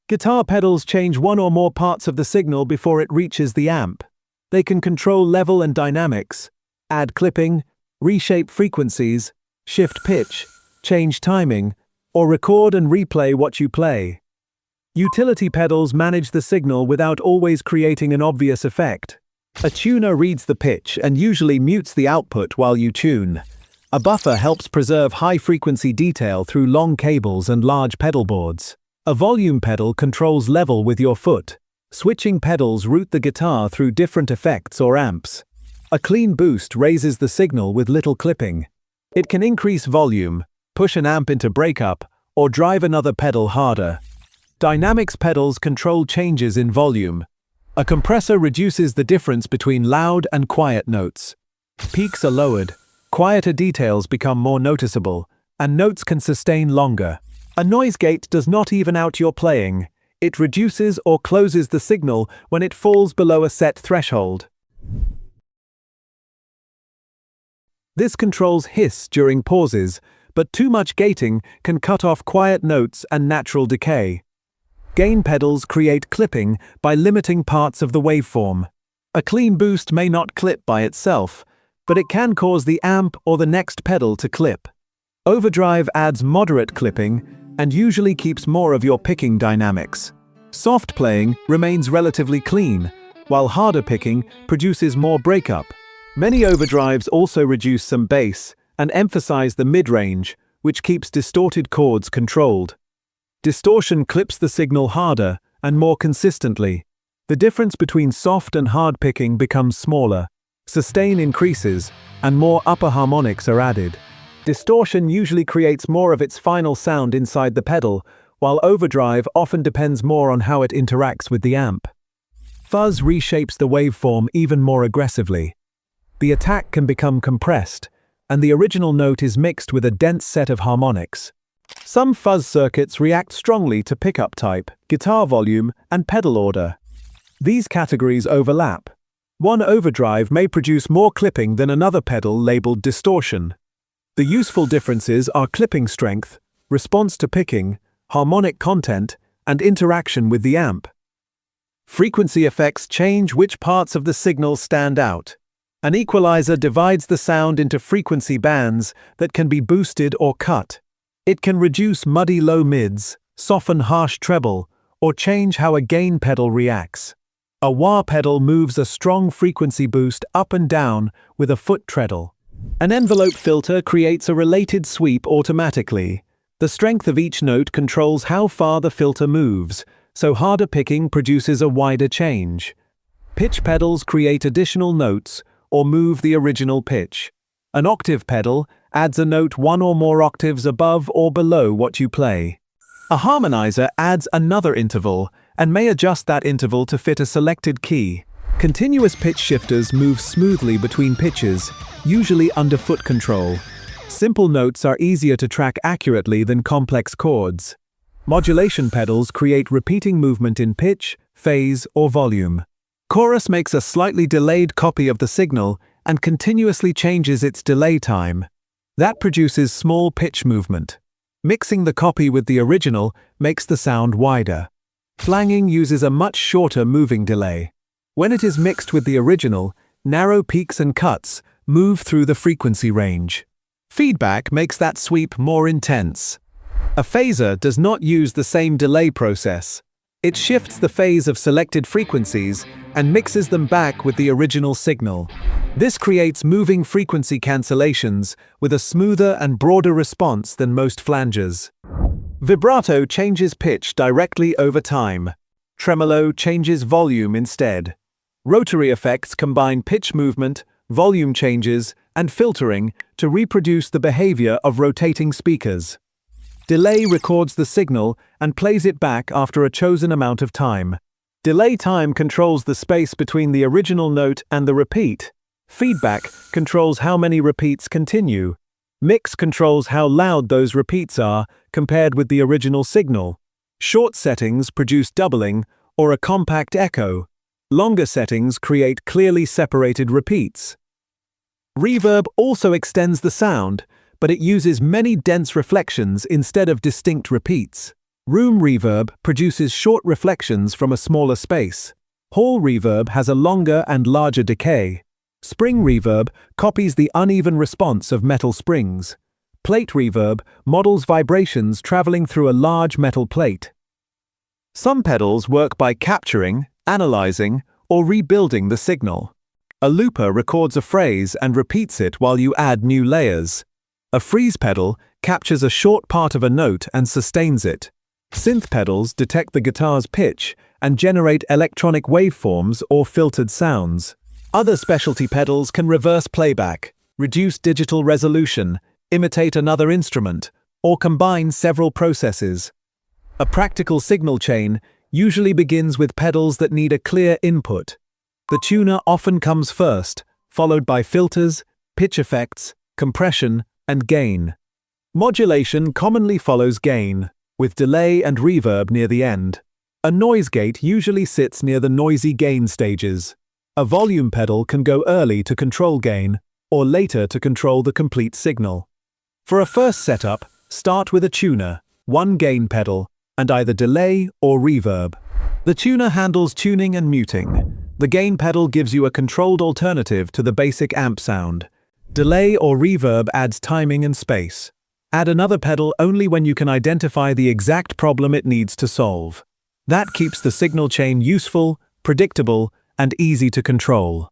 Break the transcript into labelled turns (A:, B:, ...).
A: Guitar pedals change one or more parts of the signal before it reaches the amp. They can control level and dynamics, add clipping, reshape frequencies, shift pitch, change timing, or record and replay what you play. Utility pedals manage the signal without always creating an obvious effect. A tuner reads the pitch and usually mutes the output while you tune. A buffer helps preserve high-frequency detail through long cables and large pedal boards. A volume pedal controls level with your foot. Switching pedals route the guitar through different effects or amps. A clean boost raises the signal with little clipping. It can increase volume, push an amp into breakup, or drive another pedal harder. Dynamics pedals control changes in volume. A compressor reduces the difference between loud and quiet notes. Peaks are lowered, quieter details become more noticeable, and notes can sustain longer. A noise gate does not even out your playing. It reduces or closes the signal when it falls below a set threshold. This controls hiss during pauses, but too much gating can cut off quiet notes and natural decay. Gain pedals create clipping by limiting parts of the waveform. A clean boost may not clip by itself, but it can cause the amp or the next pedal to clip. Overdrive adds moderate clipping and usually keeps more of your picking dynamics. Soft playing remains relatively clean, while harder picking produces more breakup. Many overdrives also reduce some bass and emphasize the mid-range, which keeps distorted chords controlled. Distortion clips the signal harder and more consistently. The difference between soft and hard picking becomes smaller. Sustain increases, and more upper harmonics are added. Distortion usually creates more of its final sound inside the pedal, while overdrive often depends more on how it interacts with the amp. Fuzz reshapes the waveform even more aggressively. The attack can become compressed, and the original note is mixed with a dense set of harmonics. Some fuzz circuits react strongly to pickup type, guitar volume, and pedal order. These categories overlap. One overdrive may produce more clipping than another pedal labeled distortion. The useful differences are clipping strength, response to picking, harmonic content, and interaction with the amp. Frequency effects change which parts of the signal stand out. An equalizer divides the sound into frequency bands that can be boosted or cut. It can reduce muddy low mids, soften harsh treble, or change how a gain pedal reacts. A wah pedal moves a strong frequency boost up and down with a foot treadle. An envelope filter creates a related sweep automatically. The strength of each note controls how far the filter moves, so harder picking produces a wider change. Pitch pedals create additional notes or move the original pitch. An octave pedal adds a note one or more octaves above or below what you play. A harmonizer adds another interval and may adjust that interval to fit a selected key. Continuous pitch shifters move smoothly between pitches, usually under foot control. Simple notes are easier to track accurately than complex chords. Modulation pedals create repeating movement in pitch, phase, or volume. Chorus makes a slightly delayed copy of the signal and continuously changes its delay time. That produces small pitch movement. Mixing the copy with the original makes the sound wider. Flanging uses a much shorter moving delay. When it is mixed with the original, narrow peaks and cuts move through the frequency range. Feedback makes that sweep more intense. A phaser does not use the same delay process. It shifts the phase of selected frequencies and mixes them back with the original signal. This creates moving frequency cancellations with a smoother and broader response than most flangers. Vibrato changes pitch directly over time. Tremolo changes volume instead. Rotary effects combine pitch movement, volume changes, and filtering to reproduce the behavior of rotating speakers. Delay records the signal and plays it back after a chosen amount of time. Delay time controls the space between the original note and the repeat. Feedback controls how many repeats continue. Mix controls how loud those repeats are compared with the original signal. Short settings produce doubling or a compact echo. Longer settings create clearly separated repeats. Reverb also extends the sound, but it uses many dense reflections instead of distinct repeats. Room reverb produces short reflections from a smaller space. Hall reverb has a longer and larger decay. Spring reverb copies the uneven response of metal springs. Plate reverb models vibrations traveling through a large metal plate. Some pedals work by capturing, analyzing, or rebuilding the signal. A looper records a phrase and repeats it while you add new layers. A freeze pedal captures a short part of a note and sustains it. Synth pedals detect the guitar's pitch and generate electronic waveforms or filtered sounds. Other specialty pedals can reverse playback, reduce digital resolution, imitate another instrument, or combine several processes. A practical signal chain usually begins with pedals that need a clear input. The tuner often comes first, followed by filters, pitch effects, compression, and gain. Modulation commonly follows gain, with delay and reverb near the end. A noise gate usually sits near the noisy gain stages. A volume pedal can go early to control gain, or later to control the complete signal. For a first setup, start with a tuner, one gain pedal, and either delay or reverb. The tuner handles tuning and muting. The gain pedal gives you a controlled alternative to the basic amp sound. Delay or reverb adds timing and space. Add another pedal only when you can identify the exact problem it needs to solve. That keeps the signal chain useful, predictable, and easy to control.